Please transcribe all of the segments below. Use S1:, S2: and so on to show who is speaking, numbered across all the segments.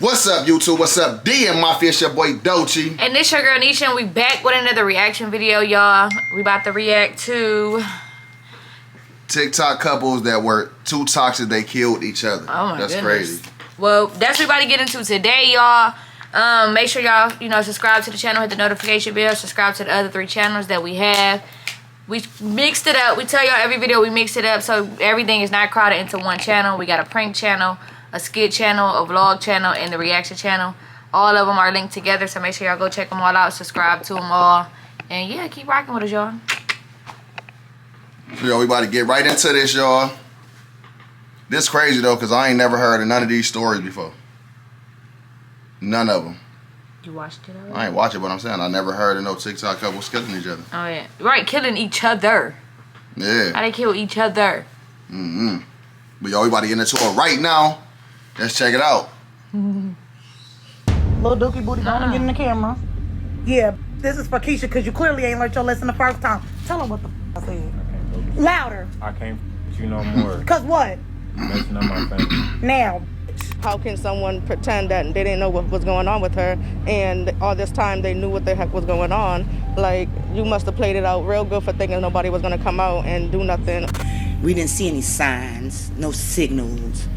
S1: What's up, YouTube? What's up, D and Mafia? It's your boy Dolce.
S2: And this your girl Nesha, and we back with another reaction video, y'all. We about to react to
S1: TikTok couples that were too toxic they killed each other.
S2: Oh my
S1: That's
S2: goodness.
S1: crazy.
S2: Well, that's what we about to get into today, y'all. Make sure y'all, subscribe to the channel, hit the notification bell, subscribe to the other 3 channels that we have. We mixed it up. We tell y'all every video we mix it up so everything is not crowded into one channel. We got a prank channel, a skit channel, a vlog channel, and the reaction channel. All of them are linked together, so make sure y'all go check them all out, subscribe to them all, and yeah, keep rocking with us, y'all.
S1: Yo, we about to get right into this, y'all. This crazy though, cause I ain't never heard of none of these stories before. None of them.
S2: You watched it already?
S1: I ain't watch it, but I'm saying I never heard of no TikTok couples killing each other.
S2: Oh yeah, right, killing each other.
S1: Yeah.
S2: How they kill each other?
S1: But yo, we about to get into it right now. Let's check it out.
S3: Little dookie booty, gonna get in the camera. Yeah, this is for Keisha, because you clearly ain't learned your lesson the first time. Tell her what the I said. Louder.
S4: I can't f you no more.
S3: Cause what?
S4: You messing up my family.
S3: Now.
S5: How can someone pretend that they didn't know what was going on with her, and all this time they knew what the heck was going on? Like, you must have played it out real good for thinking nobody was gonna come out and do nothing.
S6: We didn't see any signs, no signals.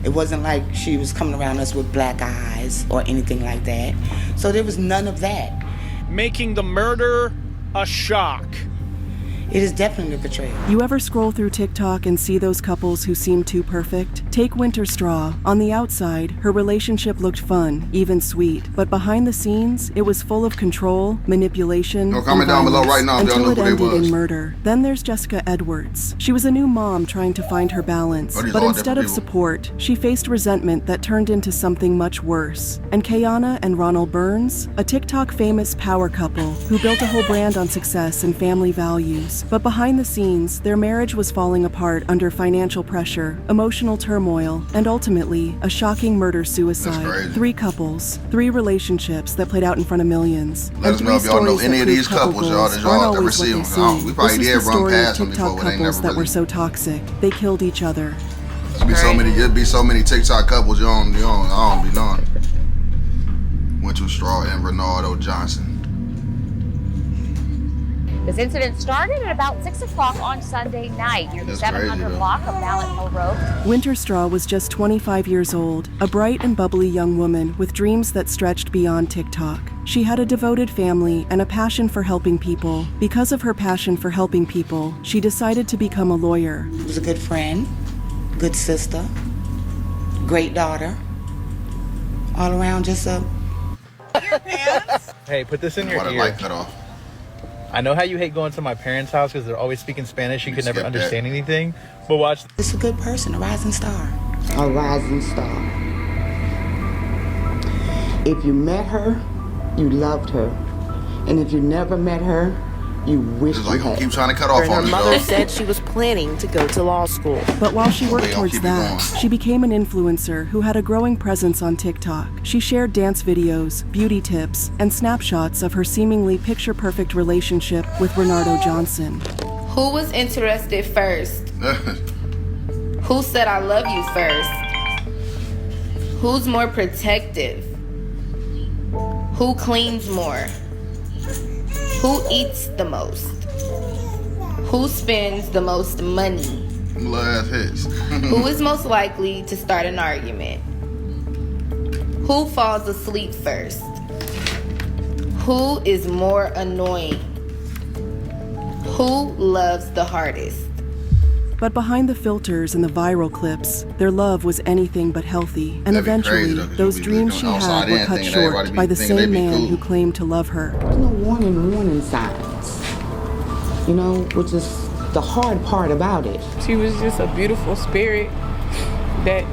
S6: It wasn't like she was coming around us with black eyes or anything like that. So there was none of that.
S7: Making the murder a shock.
S6: It is definitely a betrayal.
S8: You ever scroll through TikTok and see those couples who seem too perfect? Take Winter Straw. On the outside, her relationship looked fun, even sweet. But behind the scenes, it was full of control, manipulation,
S1: No, comment down below right now if y'all know
S8: until it
S1: who they
S8: ended
S1: was.
S8: in murder. Then there's Jessica Edwards. She was a new mom trying to find her balance. But instead of support, she faced resentment that turned into something much worse. And Kayana and Ronald Burns, a TikTok famous power couple who built a whole brand on success and family values. But behind the scenes, their marriage was falling apart under financial pressure, emotional turmoil, and ultimately, a shocking murder-suicide. 3 couples, 3 relationships that played out in front of millions.
S1: Let us know if y'all know any of these couples, y'all, that y'all ever see them. We probably did run past them before, but they never
S8: that were so toxic. They killed each other.
S1: There'd be so many TikTok couples I don't be knowing. Winter Straw and Renardo Johnson.
S9: This incident started at about 6 o'clock on Sunday night near the 700 block of Mallet Hill Road.
S8: Winter Straw was just 25 years old, a bright and bubbly young woman with dreams that stretched beyond TikTok. She had a devoted family and a passion for helping people. Because of her passion for helping people, she decided to become a lawyer.
S6: She was a good friend, good sister, great daughter. All around just a...
S4: Hey, put this in your
S1: Why the
S4: ear.
S1: light cut off?
S4: I know how you hate going to my parents' house because they're always speaking Spanish. You could never understand anything. But watch.
S6: It's a good person, a rising star. A rising star. If you met her, you loved her. And if you never met her, you wish you had.
S1: Keep trying to cut off on
S10: her
S1: me,
S10: mother
S1: though.
S10: said she was planning to go to law school.
S8: But while she worked towards that, she became an influencer who had a growing presence on TikTok. She shared dance videos, beauty tips, and snapshots of her seemingly picture-perfect relationship with Renardo Johnson.
S11: Who was interested first? Who said I love you first? Who's more protective? Who cleans more? Who eats the most? Who spends the most money?
S1: Last hits.
S11: Who is most likely to start an argument? Who falls asleep first? Who is more annoying? Who loves the hardest?
S8: But behind the filters and the viral clips, their love was anything but healthy. And eventually, those dreams she had were cut short by the same man who claimed to love her.
S6: There's no warning signs, which is the hard part about it.
S12: She was just a beautiful spirit that,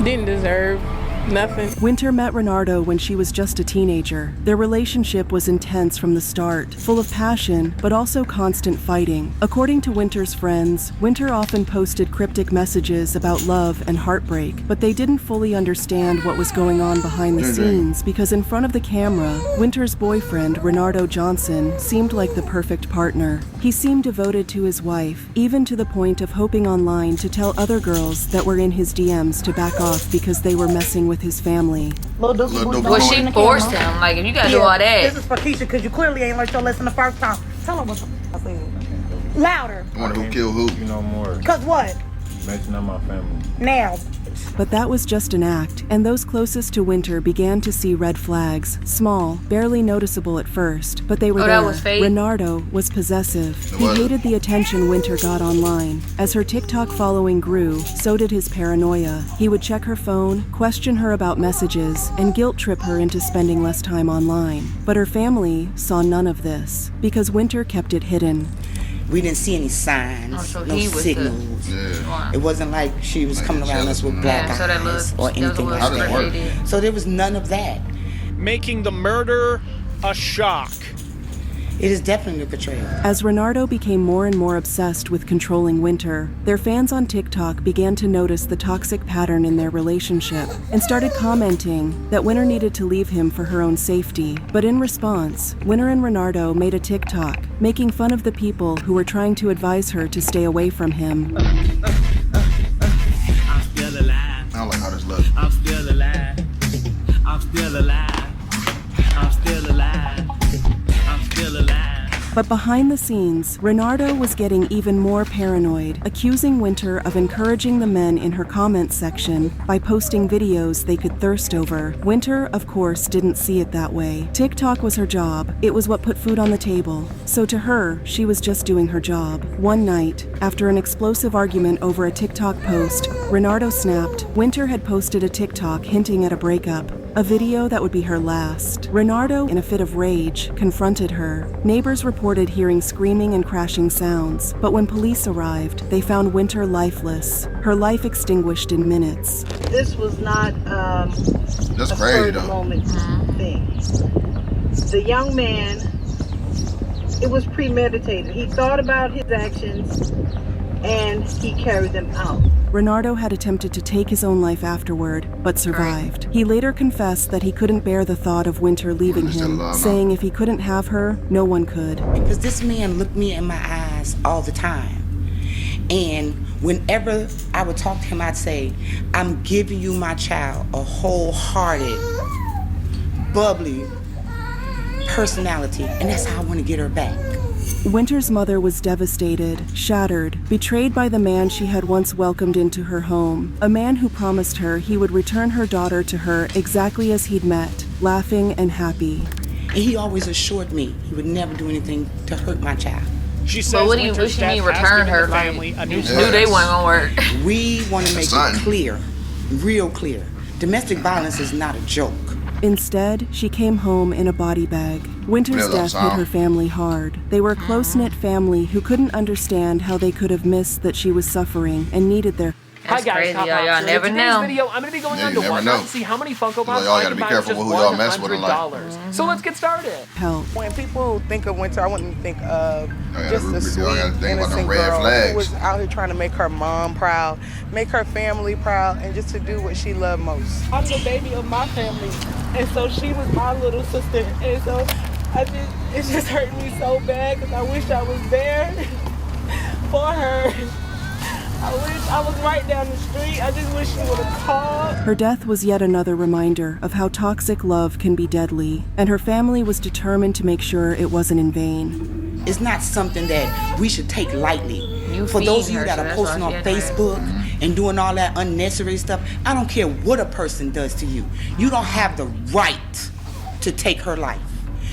S12: didn't deserve nothing.
S8: Winter met Renardo when she was just a teenager. Their relationship was intense from the start, full of passion, but also constant fighting. According to Winter's friends, Winter often posted cryptic messages about love and heartbreak, but they didn't fully understand what was going on behind the scenes because in front of the camera, Winter's boyfriend, Renardo Johnson, seemed like the perfect partner. He seemed devoted to his wife, even to the point of hoping online to tell other girls that were in his DMs to back off because they were messing with with his family.
S2: Well, she forced him. Like, if you gotta do all that.
S3: This is for Keisha because you clearly ain't learned your lesson the first time. Tell her what the I said. Louder.
S1: I wonder who killed who.
S13: You know more.
S3: Because what?
S13: Mention of my family.
S3: Now.
S8: But that was just an act, and those closest to Winter began to see red flags. Small, barely noticeable at first, but they were there.
S2: That was fake?
S8: Renardo was possessive. He hated the attention Winter got online. As her TikTok following grew, so did his paranoia. He would check her phone, question her about messages, and guilt trip her into spending less time online. But her family saw none of this, because Winter kept it hidden.
S6: We didn't see any signs, no signals. It wasn't like she was coming around us with black eyes or anything like that. So there was none of that.
S7: Making the murder a shock.
S6: It is definitely a betrayal.
S8: As Renardo became more and more obsessed with controlling Winter, their fans on TikTok began to notice the toxic pattern in their relationship and started commenting that Winter needed to leave him for her own safety. But in response, Winter and Renardo made a TikTok making fun of the people who were trying to advise her to stay away from him.
S14: I'm still alive.
S1: I don't like how this looks.
S14: I'm still alive. I'm still alive. I'm still alive. I'm still alive.
S8: But behind the scenes, Renardo was getting even more paranoid, accusing Winter of encouraging the men in her comments section by posting videos they could thirst over. Winter, of course, didn't see it that way. TikTok was her job. It was what put food on the table. So to her, she was just doing her job. One night, after an explosive argument over a TikTok post, Renardo snapped. Winter had posted a TikTok hinting at a breakup, a video that would be her last. Renardo, in a fit of rage, confronted her. Neighbors reported hearing screaming and crashing sounds, but when police arrived, they found Winter lifeless, her life extinguished in minutes.
S15: This was not
S1: That's
S15: a
S1: crazy,
S15: spur
S1: though.
S15: of the moment thing. The young man, it was premeditated. He thought about his actions and he carried them out.
S8: Renardo had attempted to take his own life afterward, but survived. He later confessed that he couldn't bear the thought of Winter leaving him, saying if he couldn't have her, no one could.
S6: Because this man looked me in my eyes all the time. And whenever I would talk to him, I'd say, I'm giving you my child, a wholehearted, bubbly personality, and that's how I want to get her back.
S8: Winter's mother was devastated, shattered, betrayed by the man she had once welcomed into her home, a man who promised her he would return her daughter to her exactly as he'd met, laughing and happy.
S6: And he always assured me he would never do anything to hurt my child.
S7: She says,
S2: but what do you mean return her? Like, you knew they weren't gonna work.
S6: We want to make it clear, real clear. Domestic violence is not a joke.
S8: Instead, she came home in a body bag. Winter's death hit her family hard. They were a close-knit family who couldn't understand how they could have missed that she was suffering and needed their
S2: Hi guys, y'all never know.
S16: In today's video, I'm going to be going on to Walmart and see how many Funko Pops
S1: y'all gotta be careful with who y'all mess with in life.
S16: So let's get started.
S8: Help.
S5: When people think of Winter, I want them to think of just a sweet, innocent
S1: red
S5: girl
S1: flags.
S5: who was out here trying to make her mom proud, make her family proud, and just to do what she loved most.
S12: I'm the baby of my family, and so she was my little sister, and so it just hurt me so bad because I wish I was there for her. I wish I was right down the street. I just wish she would have called.
S8: Her death was yet another reminder of how toxic love can be deadly, and her family was determined to make sure it wasn't in vain.
S6: It's not something that we should take lightly. For those of you that are posting on Facebook and doing all that unnecessary stuff, I don't care what a person does to you. You don't have the right to take her life.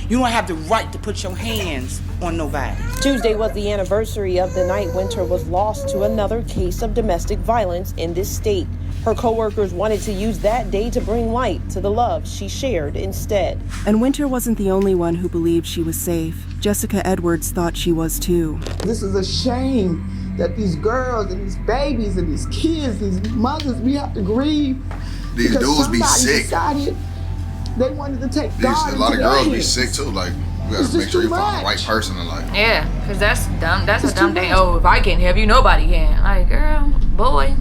S6: You don't have the right to put your hands on nobody.
S10: Tuesday was the anniversary of the night Winter was lost to another case of domestic violence in this state. Her co-workers wanted to use that day to bring light to the love she shared instead.
S8: And Winter wasn't the only one who believed she was safe. Jessica Edwards thought she was too.
S17: This is a shame that these girls and these babies and these kids, these mothers, we have to grieve.
S1: These dudes be sick.
S17: Decided they wanted to take God.
S1: A lot of girls be sick too. Like, we gotta make sure you find the right person in life.
S2: Yeah, because that's dumb. That's a dumb thing. Oh, if I can't have you, nobody can. Like, girl, boy,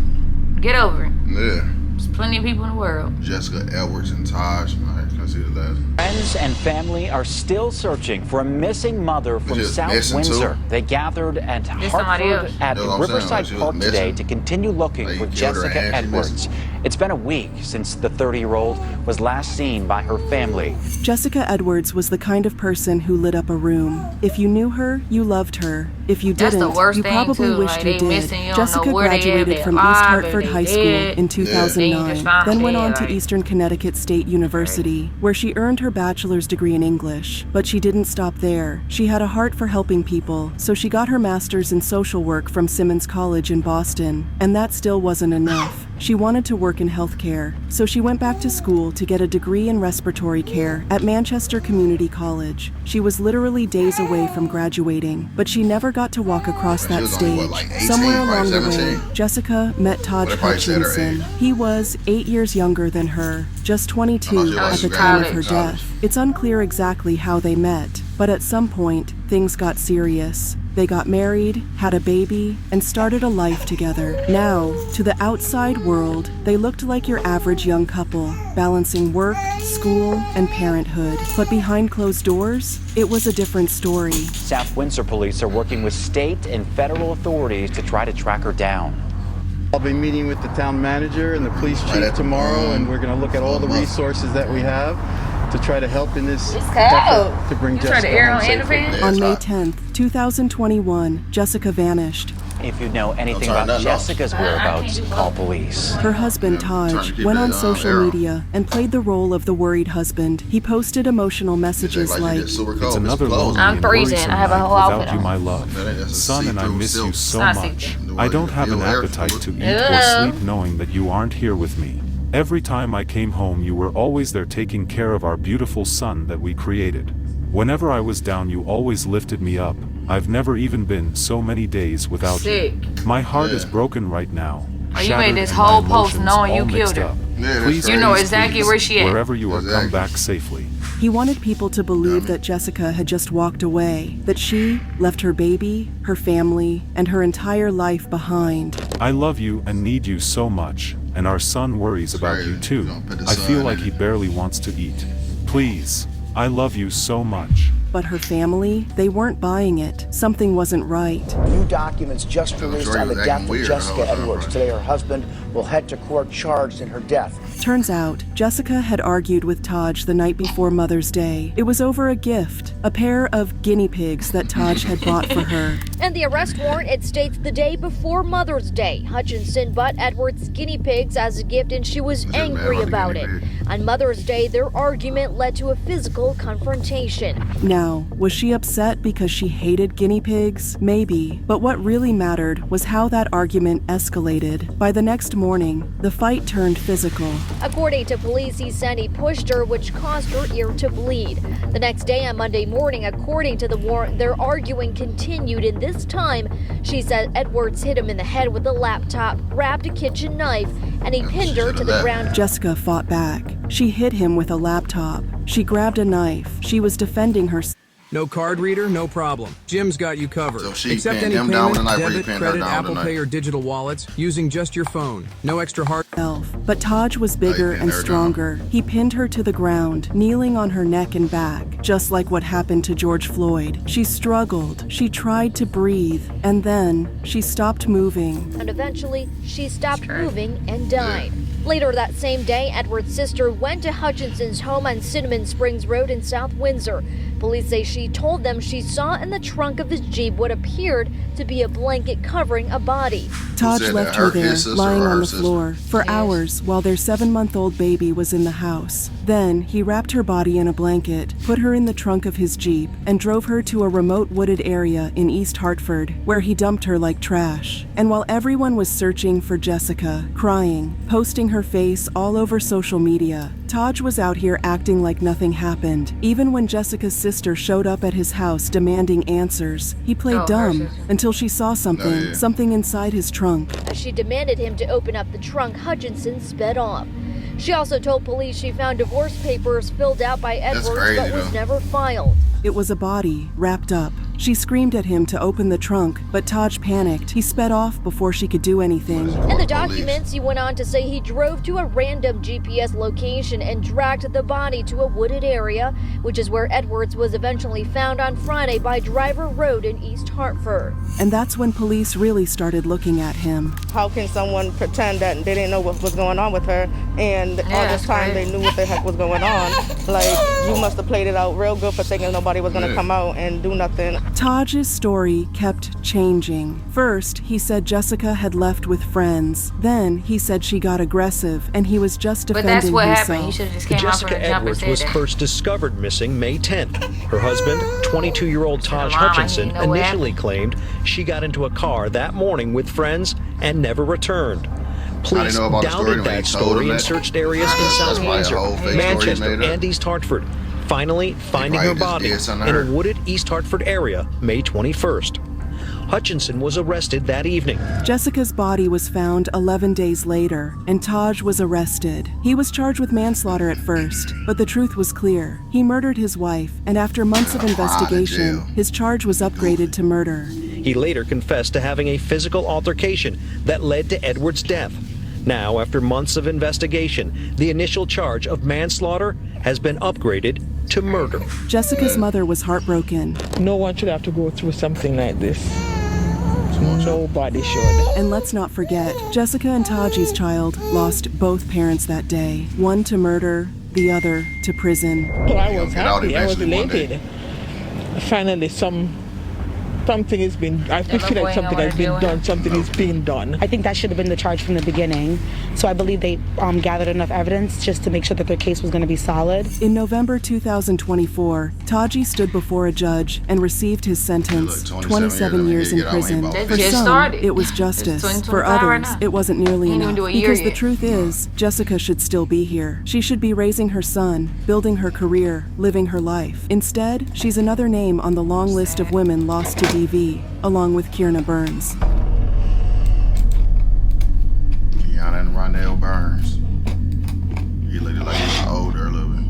S2: get over it.
S1: Yeah.
S2: There's plenty of people in the world.
S1: Jessica Edwards and Taj. Can I see the last?
S18: Friends and family are still searching for a missing mother from South Windsor.
S1: Too?
S18: They gathered at Hartford at Riverside Park today to continue looking for Jessica Edwards. It's been a week since the 30-year-old was last seen by her family.
S8: Jessica Edwards was the kind of person who lit up a room. If you knew her, you loved her. If you didn't, you probably wished you did. Jessica graduated from East Hartford High School in 2009, then went on to Eastern Connecticut State University, where she earned her bachelor's degree in English. But she didn't stop there. She had a heart for helping people, so she got her master's in social work from Simmons College in Boston. And that still wasn't enough. She wanted to work in healthcare, so she went back to school to get a degree in respiratory care at Manchester Community College. She was literally days away from graduating, but she never got to walk across that stage. Somewhere along the way, Jessica met Todd Hutchinson. He was 8 years younger than her, just 22 at the time of her death. It's unclear exactly how they met, but at some point, things got serious. They got married, had a baby, and started a life together. Now, to the outside world, they looked like your average young couple, balancing work, school, and parenthood. But behind closed doors, it was a different story.
S18: South Windsor police are working with state and federal authorities to try to track her down.
S13: I'll be meeting with the town manager and the police chief tomorrow, and we're going to look at all the resources that we have to try to help in this effort to bring Jessica home safely.
S8: On May 10th, 2021, Jessica vanished.
S18: If you know anything about Jessica's whereabouts, call police.
S8: Her husband, Taj, went on social media and played the role of the worried husband. He posted emotional messages like,
S19: "It's another lonely and worrisome night without you, my love. Son, and I miss you so much. I don't have an appetite to eat or sleep knowing that you aren't here with me. Every time I came home, you were always there taking care of our beautiful son that we created. Whenever I was down, you always lifted me up. I've never even been so many days without you. My heart is broken right now.
S2: Oh, you made this whole post knowing you killed her.
S19: Please,
S2: you know exactly where she is.
S19: Wherever you are, come back safely."
S8: He wanted people to believe that Jessica had just walked away, that she left her baby, her family, and her entire life behind.
S19: I love you and need you so much, and our son worries about you too. I feel like he barely wants to eat. Please, I love you so much.
S8: But her family, they weren't buying it. Something wasn't right.
S20: New documents just released on the death of Jessica Edwards. Today, her husband will head to court charged in her death.
S8: Turns out, Jessica had argued with Taj the night before Mother's Day. It was over a gift, a pair of guinea pigs that Taj had bought for her.
S9: And the arrest warrant, it states the day before Mother's Day, Hutchinson bought Edwards guinea pigs as a gift, and she was angry about it. On Mother's Day, their argument led to a physical confrontation.
S8: Now, was she upset because she hated guinea pigs? Maybe. But what really mattered was how that argument escalated. By the next morning, the fight turned physical.
S9: According to police, he said he pushed her, which caused her ear to bleed. The next day, on Monday morning, according to the warrant, their arguing continued, and this time, she said Edwards hit him in the head with a laptop, grabbed a kitchen knife, and he pinned her to the ground.
S8: Jessica fought back. She hit him with a laptop. She grabbed a knife. She was defending herself.
S21: No card reader, no problem. Jim's got you covered.
S1: So she
S21: Accept
S1: pinned
S21: any
S1: him down
S21: payment,
S1: with a knife, or
S21: debit,
S1: you pinned her
S21: credit,
S1: down with a
S21: Apple
S1: knife?
S21: Pay, or digital wallets, using just your phone. No extra hard.
S8: But Taj was bigger and stronger. He pinned her to the ground, kneeling on her neck and back, just like what happened to George Floyd. She struggled. She tried to breathe, and then she stopped moving.
S9: And eventually, she stopped moving and died. Later that same day, Edward's sister went to Hutchinson's home on Cinnamon Springs Road in South Windsor. Police say she told them she saw in the trunk of his Jeep what appeared to be a blanket covering a body.
S8: Taj left her there, lying on the floor, for hours while their 7-month-old baby was in the house. Then, he wrapped her body in a blanket, put her in the trunk of his Jeep, and drove her to a remote wooded area in East Hartford, where he dumped her like trash. And while everyone was searching for Jessica, crying, posting her face all over social media, Taj was out here acting like nothing happened. Even when Jessica's sister showed up at his house demanding answers, he played dumb until she saw something inside his trunk.
S9: As she demanded him to open up the trunk, Hutchinson sped off. She also told police she found divorce papers filled out by Edwards but was never filed.
S8: It was a body wrapped up. She screamed at him to open the trunk, but Taj panicked. He sped off before she could do anything.
S9: In the documents, he went on to say he drove to a random GPS location and dragged the body to a wooded area, which is where Edwards was eventually found on Friday by Driver Road in East Hartford.
S8: And that's when police really started looking at him.
S5: How can someone pretend that they didn't know what was going on with her, and all this time they knew what the heck was going on? Like, you must have played it out real good for thinking nobody was going to come out and do nothing.
S8: Taj's story kept changing. First, he said Jessica had left with friends. Then, he said she got aggressive and he was just defending himself.
S2: But that's what happened. He should have just came out from the jump and
S4: Edwards
S2: said
S4: was
S2: that.
S4: first discovered missing May 10th. Her husband, 22-year-old Taj Hutchinson, initially claimed she got into a car that morning with friends and never returned. Police doubted that story and searched areas in South Windsor, Manchester, and East Hartford, finally finding her body in a wooded East Hartford area May 21st. Hutchinson was arrested that evening.
S8: Jessica's body was found 11 days later, and Taj was arrested. He was charged with manslaughter at first, but the truth was clear. He murdered his wife, and after months of investigation, his charge was upgraded to murder.
S4: He later confessed to having a physical altercation that led to Edwards' death. Now, after months of investigation, the initial charge of manslaughter has been upgraded to murder.
S8: Jessica's mother was heartbroken.
S12: No one should have to go through something like this. Nobody should.
S8: And let's not forget, Jessica and Taji's child lost both parents that day. One to murder, the other to prison.
S12: Well, I was happy. I was elated. Finally, something has been, I feel like something has been done, something is being done.
S3: I think that should have been the charge from the beginning. So I believe they gathered enough evidence just to make sure that their case was going to be solid.
S8: In November 2024, Taji stood before a judge and received his sentence, 27 years in prison. For some, it was justice. For others, it wasn't nearly enough. Because the truth is, Jessica should still be here. She should be raising her son, building her career, living her life. Instead, she's another name on the long list of women lost to DV, along with Kierna Burns.
S1: Kiana and Rondell Burns. He looked like he was older a little bit.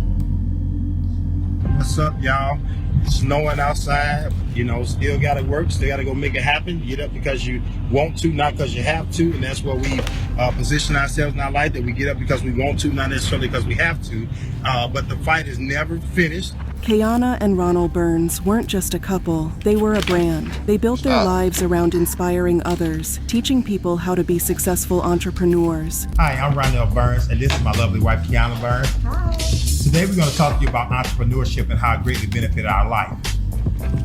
S22: What's up, y'all? Snowing outside, you know, still gotta work, still gotta go make it happen. Get up because you want to, not because you have to, and that's where we position ourselves in our life, that we get up because we want to, not necessarily because we have to. But the fight is never finished.
S8: Kiana and Ronald Burns weren't just a couple, they were a brand. They built their lives around inspiring others, teaching people how to be successful entrepreneurs.
S22: Hi, I'm Ronald Burns, and this is my lovely wife, Kiana Burns. Hi. Today we're going to talk to you about entrepreneurship and how it greatly benefited our life.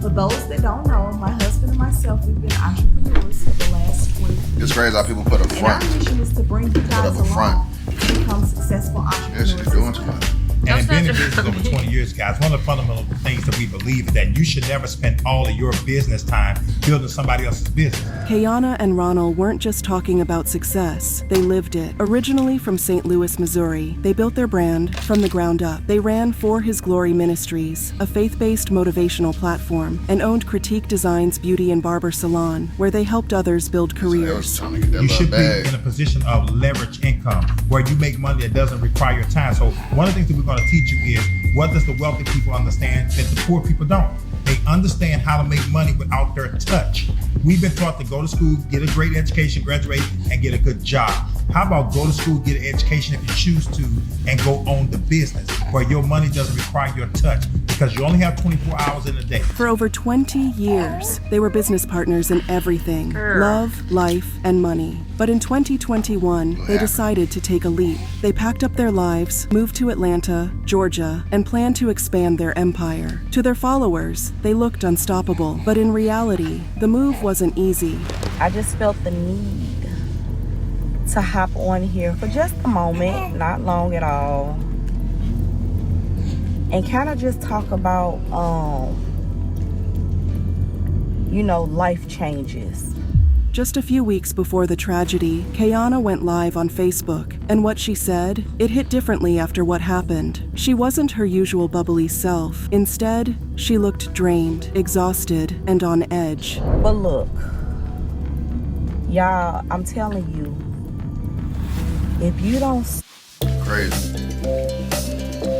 S23: For those that don't know, my husband and myself, we've been entrepreneurs for the last 20 years.
S1: It's crazy how people put up front.
S23: And our mission is to bring you guys along to become successful entrepreneurs.
S1: Yeah, she's doing too much.
S22: And been in business over 20 years, guys. One of the fundamental things that we believe is that you should never spend all of your business time building somebody else's business.
S8: Kiana and Ronald weren't just talking about success, they lived it. Originally from St. Louis, Missouri, they built their brand from the ground up. They ran For His Glory Ministries, a faith-based motivational platform, and owned Critique Design's beauty and barber salon, where they helped others build careers.
S22: You should be in a position of leverage income, where you make money that doesn't require your time. So one of the things that we're going to teach you is, what does the wealthy people understand that the poor people don't? They understand how to make money without their touch. We've been taught to go to school, get a great education, graduate, and get a good job. How about go to school, get an education if you choose to, and go own the business where your money doesn't require your touch, because you only have 24 hours in a day.
S8: For over 20 years, they were business partners in everything, love, life, and money. But in 2021, they decided to take a leap. They packed up their lives, moved to Atlanta, Georgia, and planned to expand their empire. To their followers, they looked unstoppable, but in reality, the move wasn't easy.
S3: I just felt the need to hop on here for just a moment, not long at all, and kind of just talk about, life changes.
S8: Just a few weeks before the tragedy, Kiana went live on Facebook, and what she said, it hit differently after what happened. She wasn't her usual bubbly self. Instead, she looked drained, exhausted, and on edge.
S3: But look, y'all, I'm telling you, if you don't...
S1: Crazy.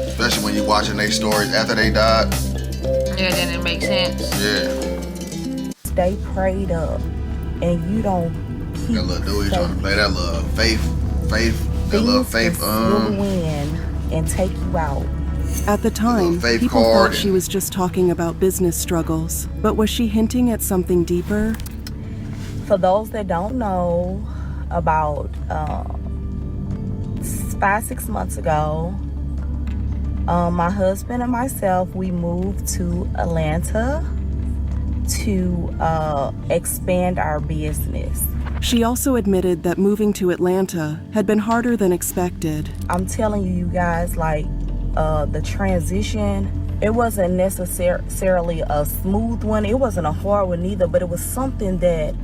S1: Especially when you're watching their stories after they died.
S2: Yeah, then it makes sense.
S1: Yeah.
S23: stay prayed up and you don't keep
S1: that little dude trying to play that little faith, that little faith
S23: will win and take you out.
S8: At the time, people thought she was just talking about business struggles, but was she hinting at something deeper?
S23: For those that don't know, about 5-6 months ago, my husband and myself, we moved to Atlanta to expand our business.
S8: She also admitted that moving to Atlanta had been harder than expected.
S23: I'm telling you guys, like, the transition, it wasn't necessarily a smooth one. It wasn't a hard one either, but it was something that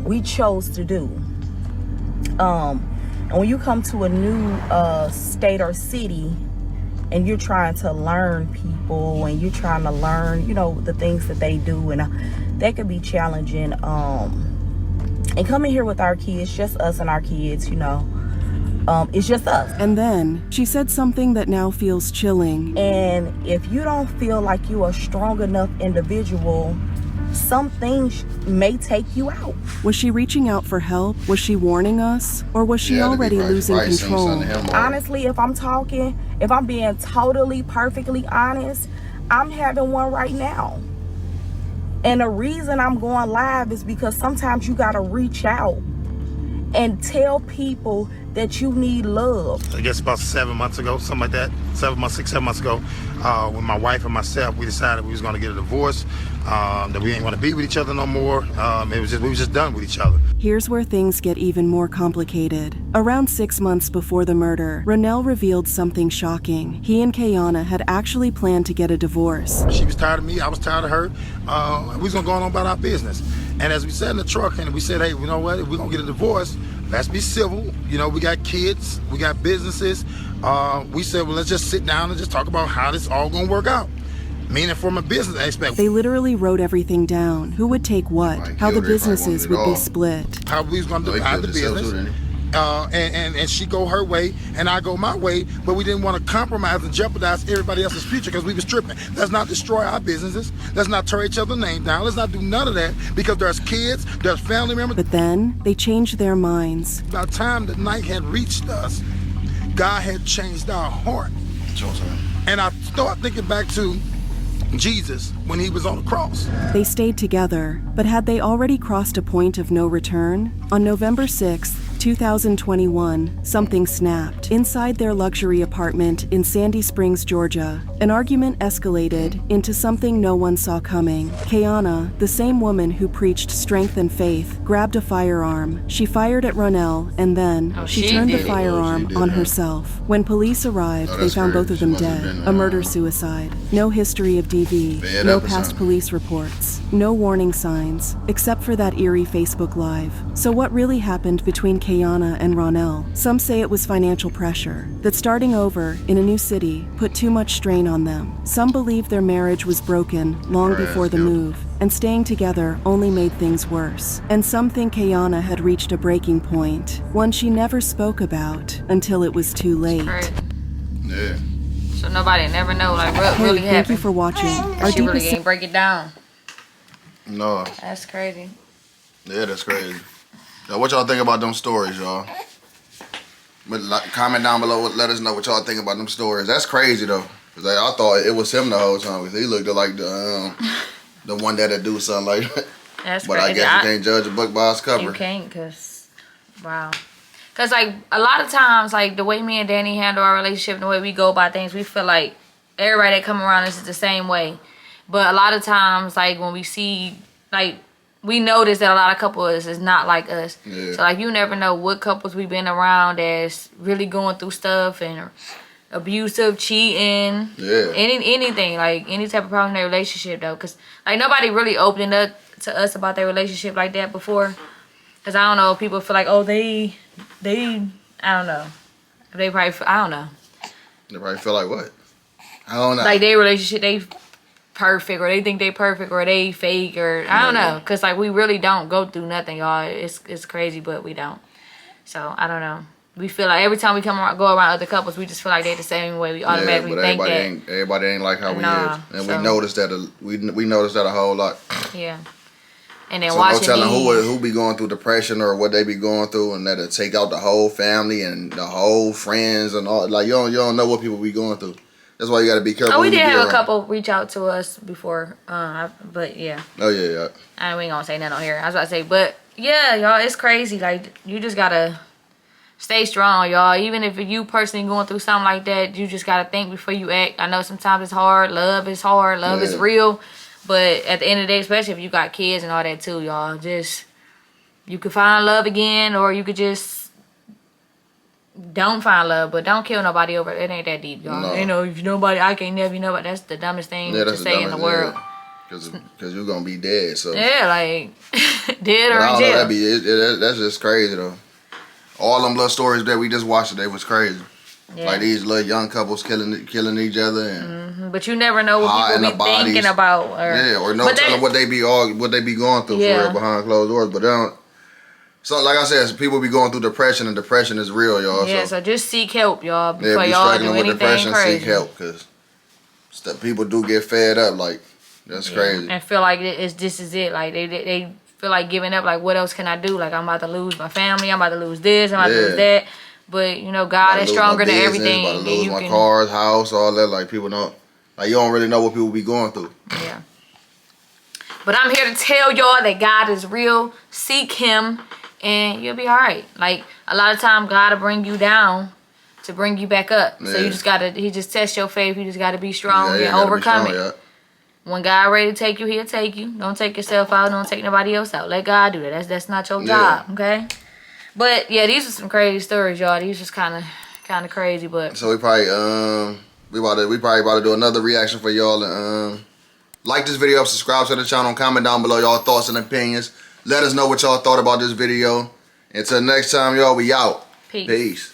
S23: we chose to do. And when you come to a new state or city and you're trying to learn people and you're trying to learn, you know, the things that they do, and that could be challenging. And coming here with our kids, just us and our kids, you know, it's just us.
S8: And then she said something that now feels chilling.
S23: And if you don't feel like you're a strong enough individual, some things may take you out.
S8: Was she reaching out for help? Was she warning us? Or was she already losing control?
S23: Honestly, if I'm being totally, perfectly honest, I'm having one right now. And the reason I'm going live is because sometimes you gotta reach out and tell people that you need love.
S11: I guess about 7 months ago, something like that, 7 months ago, when my wife and myself, we decided we was gonna get a divorce, that we ain't wanna be with each other no more. We was just done with each other.
S8: Here's where things get even more complicated. Around 6 months before the murder, Ronell revealed something shocking. He and Kayana had actually planned to get a divorce.
S11: She was tired of me, I was tired of her. We was gonna go on about our business. And as we sat in the truck and we said, hey, you know what, if we're gonna get a divorce, let's be civil. You know, we got kids, we got businesses. We said, well, let's just sit down and just talk about how this all gonna work out. Meaning from a business aspect.
S8: They literally wrote everything down. Who would take what, how the businesses would be split.
S11: How we was gonna divide the business. And she go her way and I go my way, but we didn't want to compromise and jeopardize everybody else's future because we was tripping. Let's not destroy our businesses. Let's not tear each other's name down. Let's not do none of that because there's kids, there's family members.
S8: But then they changed their minds.
S11: By the time the night had reached us, God had changed our heart. And I start thinking back to Jesus when he was on the cross.
S8: They stayed together, but had they already crossed a point of no return? On November 6th, 2021, something snapped. Inside their luxury apartment in Sandy Springs, Georgia, an argument escalated into something no one saw coming. Kayana, the same woman who preached strength and faith, grabbed a firearm. She fired at Ronell, and then she turned the firearm on herself. When police arrived, they found both of them dead. A murder-suicide. No history of DV, no past police reports, no warning signs, except for that eerie Facebook Live. So what really happened between Kayana and Ronell? Some say it was financial pressure, that starting over in a new city put too much strain on them. Some believe their marriage was broken long before the move, and staying together only made things worse. And some think Kayana had reached a breaking point, one she never spoke about until it was too late.
S1: Yeah.
S2: So nobody never know like what really happened.
S8: Thank you for watching.
S2: She really ain't break it down.
S1: No.
S2: That's crazy.
S1: Yeah, that's crazy. Now, what y'all think about them stories, y'all? Comment down below. Let us know what y'all think about them stories. That's crazy though, cause I thought it was him the whole time. He looked like the one that'd do something like that.
S2: That's
S1: but
S2: crazy.
S1: I guess you can't judge a book by its cover.
S2: You can't, cause wow. Cause like a lot of times, like the way me and Danny handle our relationship and the way we go about things, we feel like everybody that come around us is the same way. But a lot of times, like when we see, like we notice that a lot of couples is not like us. Yeah. So like you never know what couples we've been around that's really going through stuff and abusive, cheating, anything, like any type of problem in their relationship though. Cause like nobody really opened up to us about their relationship like that before. Cause I don't know, people feel like, oh, they, I don't know. They probably, I don't know.
S1: They probably feel like what? I don't know.
S2: Like their relationship, they perfect, or they think they perfect, or they fake, or I don't know. Cause like we really don't go through nothing, y'all. It's crazy, but we don't. So I don't know. We feel like every time we go around other couples, we just feel like they the same way. We automatically think that.
S1: Everybody ain't like how we is, and we noticed that we noticed that a whole lot.
S2: Yeah. And then
S1: so
S2: watching
S1: no telling who be going through depression or what they be going through, and that'll take out the whole family and the whole friends and all. Like you don't know what people be going through. That's why you got to be careful.
S2: Oh, we did have a couple reach out to us before, but yeah.
S1: Oh yeah.
S2: We ain't gonna say nothing on here. I was about to say, but yeah, y'all, it's crazy. Like you just gotta stay strong, y'all. Even if you personally going through something like that, you just gotta think before you act. I know sometimes it's hard. Love is hard. Love is real. But at the end of the day, especially if you got kids and all that too, y'all, just, you could find love again, or you could just don't find love, but don't kill nobody over it. It ain't that deep, y'all.
S1: No.
S2: You know, if nobody, I can't never, you know, but that's the dumbest thing to say in the world.
S1: Because you're going to be dead, so.
S2: Yeah, like, dead or in jail.
S1: That's just crazy, though. All them little stories that we just watched today was crazy. Yeah. Like these little young couples killing each other, and
S2: but you never know what people be thinking about,
S1: or no telling what they be going through for real behind closed doors. But they don't. So like I said, people be going through depression, and depression is real, y'all.
S2: Yeah, so just seek help, y'all, before y'all do anything depression, crazy.
S1: Seek help, because people do get fed up. Like that's crazy,
S2: and feel like this is it. Like they feel like giving up. Like what else can I do? Like I'm about to lose my family. I'm about to lose this. I'm about to lose that. But you know, God is stronger than everything.
S1: About to lose my cars, house, all that. Like people don't, like you don't really know what people be going through.
S2: Yeah. But I'm here to tell y'all that God is real. Seek Him, and you'll be all right. Like a lot of time, God will bring you down to bring you back up. Yeah. So you just gotta, He just tests your faith. You just gotta be strong and overcome it. Yeah. When God ready to take you, He'll take you. Don't take yourself out. Don't take nobody else out. Let God do that. That's not your job. Okay. But yeah, these are some crazy stories, y'all. These just kind of crazy, but
S1: so we probably about to do another reaction for y'all. And like this video up, subscribe to the channel, comment down below y'all thoughts and opinions. Let us know what y'all thought about this video. Until next time, y'all, we out.
S2: Peace.
S1: Peace.